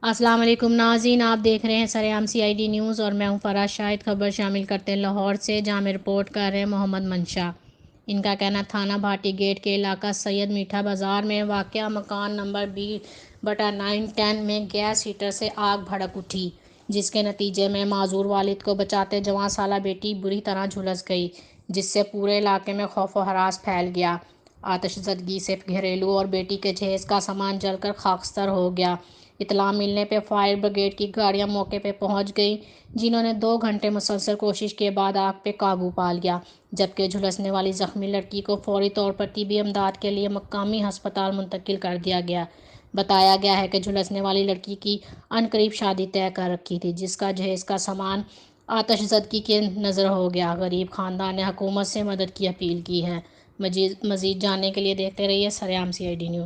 السلام علیکم ناظرین، آپ دیکھ رہے ہیں سرعام CID نیوز اور میں ہوں فراز شاہد۔ خبر شامل کرتے ہیں لاہور سے، جہاں میں رپورٹ کر رہے ہیں محمد منشا۔ ان کا کہنا تھانہ بھاٹی گیٹ کے علاقہ سید میٹھا بازار میں واقع مکان نمبر B/9-10 میں گیس ہیٹر سے آگ بھڑک اٹھی، جس کے نتیجے میں معذور والد کو بچاتے 14 سالہ بیٹی بری طرح جھلس گئی، جس سے پورے علاقے میں خوف و ہراس پھیل گیا۔ آتش زدگی سے گھریلو اور بیٹی کے جہیز کا سامان جل کر خاکستر ہو گیا۔ اطلاع ملنے پہ فائر بریگیڈ کی گاڑیاں موقع پہ پہنچ گئیں، جنہوں نے 2 گھنٹے مسلسل کوشش کے بعد آگ پہ قابو پا لیا، جبکہ جھلسنے والی زخمی لڑکی کو فوری طور پر طبی امداد کے لیے مقامی ہسپتال منتقل کر دیا گیا۔ بتایا گیا ہے کہ جھلسنے والی لڑکی کی عنقریب شادی طے کر رکھی تھی، جس کا جہیز کا سامان آتش زدگی کے نظر ہو گیا۔ غریب خاندان نے حکومت سے مدد کی اپیل کی ہے۔ مزید جاننے کے لیے دیکھتے رہیے سرعام CID نیوز۔